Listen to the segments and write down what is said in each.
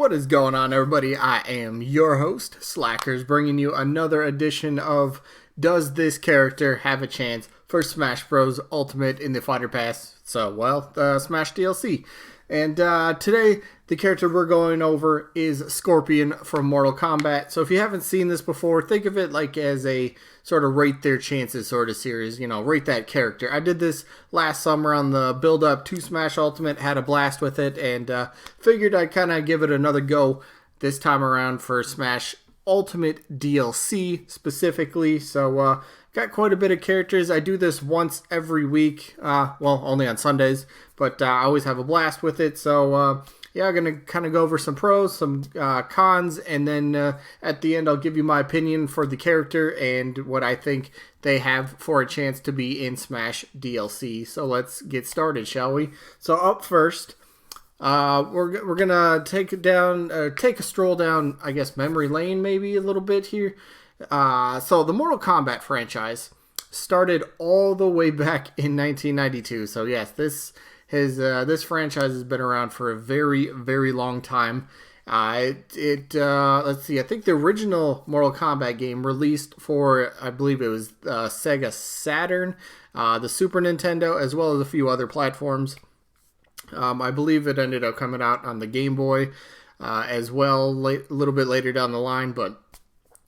What is going on, everybody? I am your host, Slackerz, bringing you another edition of Does This Character Have a Chance for Smash Bros. Ultimate in the Fighter Pass? The Smash DLC. And today, the character we're going over is Scorpion from Mortal Kombat. So if you haven't seen this before, think of it like as a sort of rate their chances sort of series. You know, rate that character. I did this last summer on the build-up to Smash Ultimate, had a blast with it, and figured I'd kind of give it another go this time around for Smash Ultimate DLC specifically. So, got quite a bit of characters. I do this once every week. Only on Sundays, but I always have a blast with it. So, yeah, I'm going to kind of go over some pros, some cons, and then at the end I'll give you my opinion for the character and what I think they have for a chance to be in Smash DLC. So let's get started, shall we? So up first, we're going to take a stroll down, I guess, memory lane maybe a little bit here. So the Mortal Kombat franchise started all the way back in 1992. So yes, this franchise has been around for a very, very long time. Let's see, I think the original Mortal Kombat game released for, I believe it was Sega Saturn, the Super Nintendo, as well as a few other platforms. I believe it ended up coming out on the Game Boy as well, a little bit later down the line, but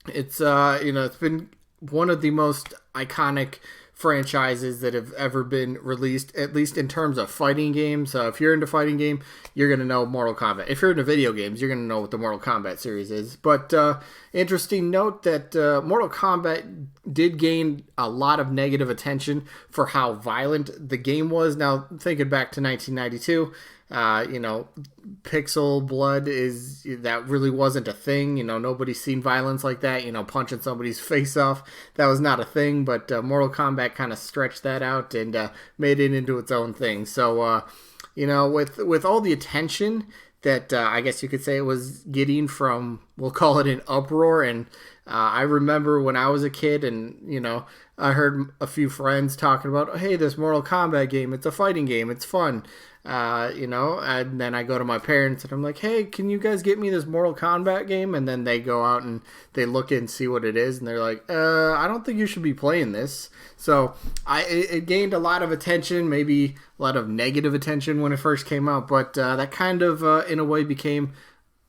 it's it's been one of the most iconic franchises that have ever been released, at least in terms of fighting games. If you're into fighting game, you're going to know Mortal Kombat. If you're into video games, you're going to know what the Mortal Kombat series is. But interesting note that Mortal Kombat did gain a lot of negative attention for how violent the game was. Now, thinking back to 1992, pixel blood that really wasn't a thing. Nobody's seen violence like that. Punching somebody's face off, that was not a thing. But Mortal Kombat kind of stretched that out and made it into its own thing. So, with all the attention that I guess you could say it was getting from, we'll call it an uproar. And I remember when I was a kid and, I heard a few friends talking about, hey, this Mortal Kombat game, it's a fighting game, it's fun. And then I go to my parents and I'm like, hey, can you guys get me this Mortal Kombat game? And then they go out and they look and see what it is. And they're like, I don't think you should be playing this. So it gained a lot of attention, maybe a lot of negative attention when it first came out. But that kind of, in a way, became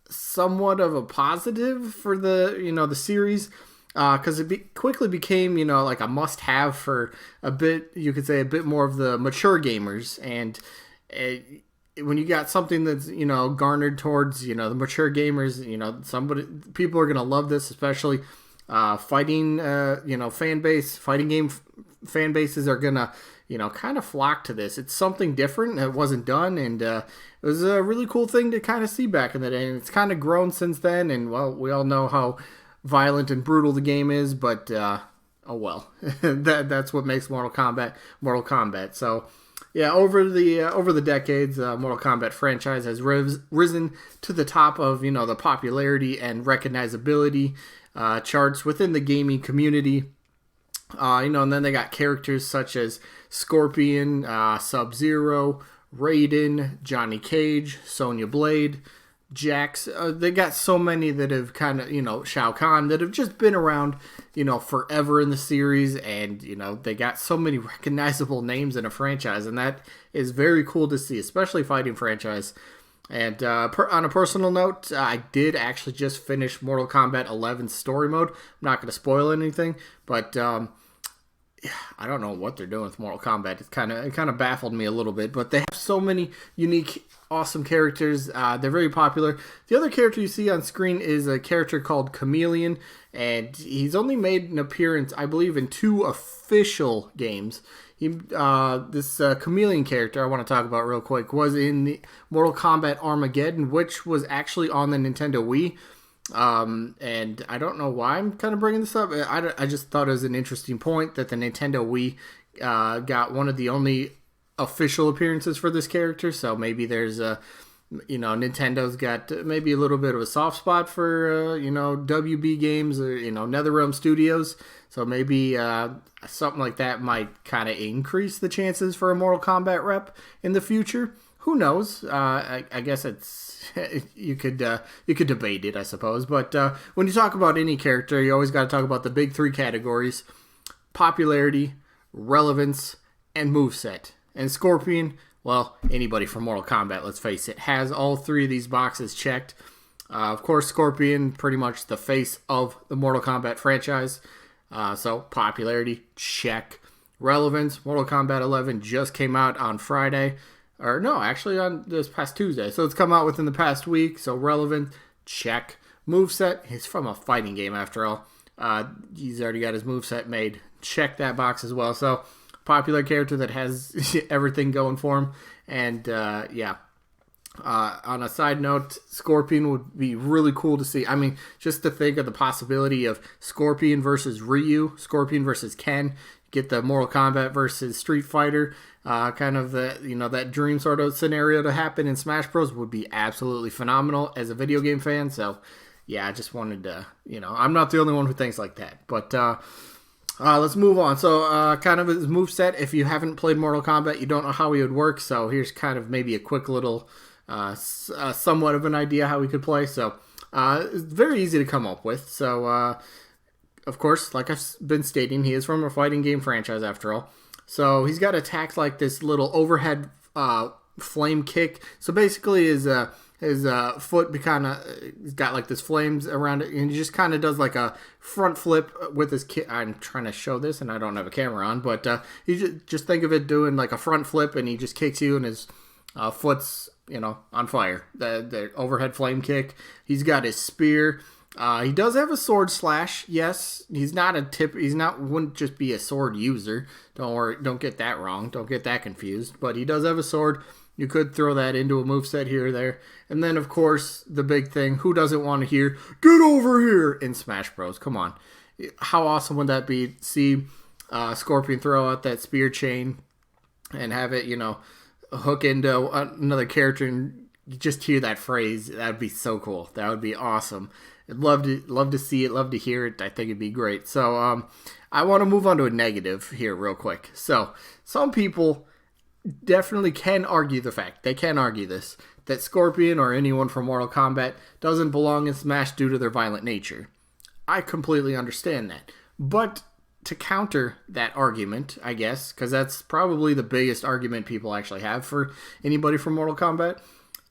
somewhat of a positive for the series. Because it quickly became, like a must-have for a bit, you could say, a bit more of the mature gamers. And when you got something that's, garnered towards, the mature gamers, people are going to love this, especially fighting game fan bases are going to, kind of flock to this. It's something different that wasn't done, and it was a really cool thing to kind of see back in the day. And it's kind of grown since then, and, well, we all know how violent and brutal the game is, but that's what makes Mortal Kombat. So yeah, over the decades, Mortal Kombat franchise has risen to the top of the popularity and recognizability charts within the gaming community. And then they got characters such as Scorpion, Sub-Zero, Raiden, Johnny Cage, Sonya Blade, Jax. They got so many that have kind of, Shao Kahn, that have just been around, forever in the series. And, they got so many recognizable names in a franchise. And that is very cool to see, especially fighting franchise. And on a personal note, I did actually just finish Mortal Kombat 11 story mode. I'm not going to spoil anything, but I don't know what they're doing with Mortal Kombat. It kind of baffled me a little bit, but they have so many unique, awesome characters. They're very popular. The other character you see on screen is a character called Chameleon, and he's only made an appearance, I believe, in 2 official games. This Chameleon character I want to talk about real quick was in the Mortal Kombat Armageddon, which was actually on the Nintendo Wii. And I don't know why I'm kind of bringing this up. I just thought it was an interesting point that the Nintendo Wii got one of the only official appearances for this character. So maybe there's Nintendo's got maybe a little bit of a soft spot for WB games or NetherRealm Studios. So maybe something like that might kind of increase the chances for a Mortal Kombat rep in the future. who knows? I guess it's you could debate it, I suppose. But when you talk about any character, you always got to talk about the big three categories: popularity, relevance, and moveset. And Scorpion, well, anybody from Mortal Kombat, let's face it, has all three of these boxes checked. Of course, Scorpion, pretty much the face of the Mortal Kombat franchise. So, popularity, check. Relevance, Mortal Kombat 11 just came out on Friday. Or no, actually on this past Tuesday. So, it's come out within the past week. So, relevant, check. Moveset, he's from a fighting game after all. He's already got his moveset made. Check that box as well. So, popular character that has everything going for him. And, yeah. On a side note, Scorpion would be really cool to see. I mean, just to think of the possibility of Scorpion versus Ryu, Scorpion versus Ken, get the Mortal Kombat versus Street Fighter, kind of the, that dream sort of scenario to happen in Smash Bros. Would be absolutely phenomenal as a video game fan. So, yeah, I just wanted to, I'm not the only one who thinks like that. But, let's move on. So, kind of his moveset, if you haven't played Mortal Kombat, you don't know how he would work. So, here's kind of maybe a quick little, somewhat of an idea how he could play. So, it's very easy to come up with. So, of course, like I've been stating, he is from a fighting game franchise after all. So, he's got attacks like this little overhead, flame kick. So, basically, his foot kind of got like this flames around it, and he just kind of does like a front flip with his kick. I'm trying to show this, and I don't have a camera on, but you just think of it doing like a front flip, and he just kicks you, and his foot's on fire. The overhead flame kick. He's got his spear. He does have a sword slash. Yes, he's not wouldn't just be a sword user. Don't worry, don't get that wrong. Don't get that confused. But he does have a sword. You could throw that into a moveset here or there. And then, of course, the big thing, who doesn't want to hear, "Get over here" in Smash Bros? Come on. How awesome would that be? See Scorpion throw out that spear chain and have it, hook into another character and you just hear that phrase. That would be so cool. That would be awesome. I'd love to see it, love to hear it. I think it'd be great. So I want to move on to a negative here real quick. So some people definitely can argue the fact, they can argue this, that Scorpion or anyone from Mortal Kombat doesn't belong in Smash due to their violent nature. I completely understand that. But to counter that argument, I guess, because that's probably the biggest argument people actually have for anybody from Mortal Kombat,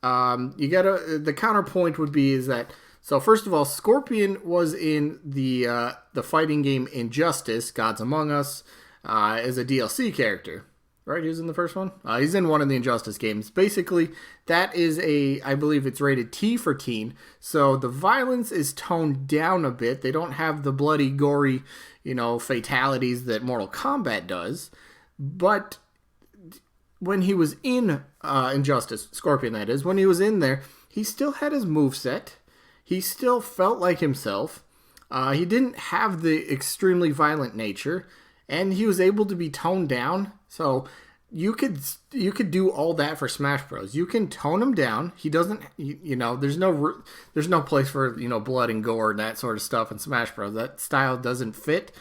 the counterpoint would be is that, so first of all, Scorpion was in the fighting game Injustice, Gods Among Us, as a DLC character. Right, he was in the first one? He's in one of the Injustice games. Basically, that is I believe it's rated T for teen, so the violence is toned down a bit. They don't have the bloody, gory, fatalities that Mortal Kombat does. But when he was in Injustice, Scorpion that is, when he was in there, he still had his moveset. He still felt like himself. He didn't have the extremely violent nature, and he was able to be toned down. So you could do all that for Smash Bros. You can tone him down. He doesn't, there's no place for blood and gore and that sort of stuff in Smash Bros. That style doesn't fit,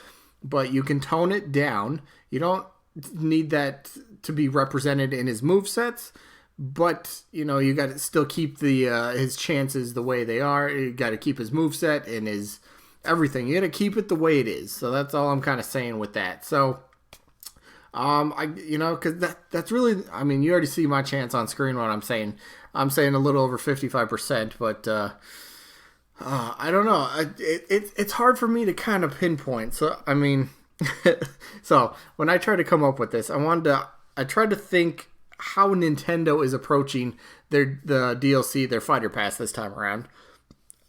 but you can tone it down. You don't need that to be represented in his movesets, but you got to still keep his chances the way they are. You got to keep his moveset and his everything. You got to keep it the way it is. So that's all I'm kind of saying with that. So. Because that's really, I mean, you already see my chance on screen what I'm saying. I'm saying a little over 55%, but, I don't know. It's hard for me to kind of pinpoint. So, I mean, so when I tried to come up with this, I tried to think how Nintendo is approaching the DLC, their Fighter Pass this time around.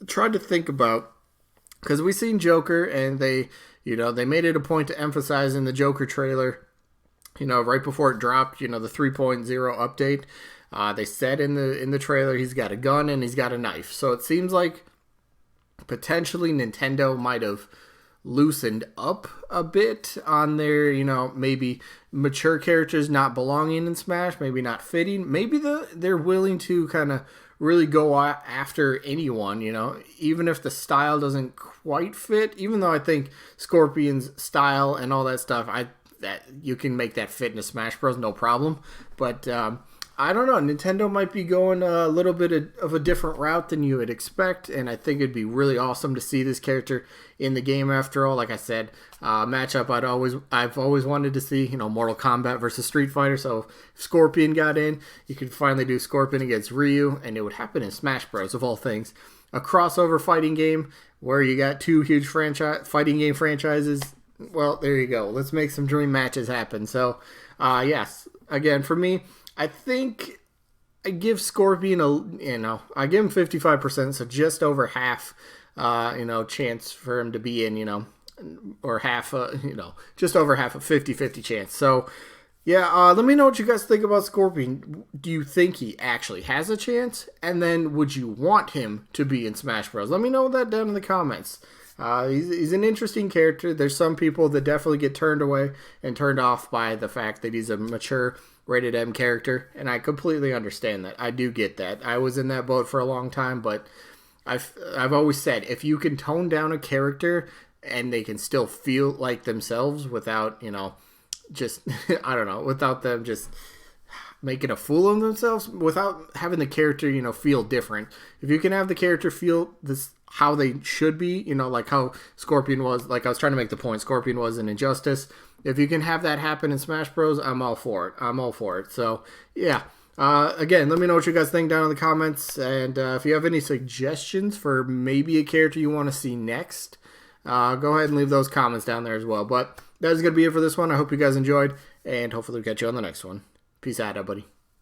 I tried to think about, because we've seen Joker and they made it a point to emphasize in the Joker trailer, right before it dropped, the 3.0 update, they said in the trailer he's got a gun and he's got a knife. So it seems like potentially Nintendo might have loosened up a bit on their, maybe mature characters not belonging in Smash, maybe not fitting. Maybe they're willing to kind of really go after anyone, even if the style doesn't quite fit. Even though I think Scorpion's style and all that stuff, that you can make that fit in a Smash Bros. No problem. But I don't know. Nintendo might be going a little bit of a different route than you would expect, and I think it'd be really awesome to see this character in the game. After all, like I said, matchup I've always wanted to see. You know, Mortal Kombat versus Street Fighter. So if Scorpion got in, you could finally do Scorpion against Ryu, and it would happen in Smash Bros. Of all things, a crossover fighting game where you got two huge fighting game franchises. Well, there you go. Let's make some dream matches happen. So, yes, again for me. I think I give Scorpion I give him 55%, so just over half, chance for him to be in, or half, just over half a 50-50 chance. So, yeah, let me know what you guys think about Scorpion. Do you think he actually has a chance? And then would you want him to be in Smash Bros? Let me know that down in the comments. He's an interesting character. There's some people that definitely get turned away and turned off by the fact that he's a mature rated M character, and I completely understand that. I do get that. I was in that boat for a long time, but I've always said if you can tone down a character and they can still feel like themselves without, just I don't know, without them just making a fool of themselves, without having the character, feel different. If you can have the character feel this how they should be, like how Scorpion was, like I was trying to make the point, Scorpion was an Injustice. If you can have that happen in Smash Bros, I'm all for it. So, yeah. Again, let me know what you guys think down in the comments. And if you have any suggestions for maybe a character you want to see next, go ahead and leave those comments down there as well. But that's going to be it for this one. I hope you guys enjoyed, and hopefully we'll catch you on the next one. Peace out, everybody.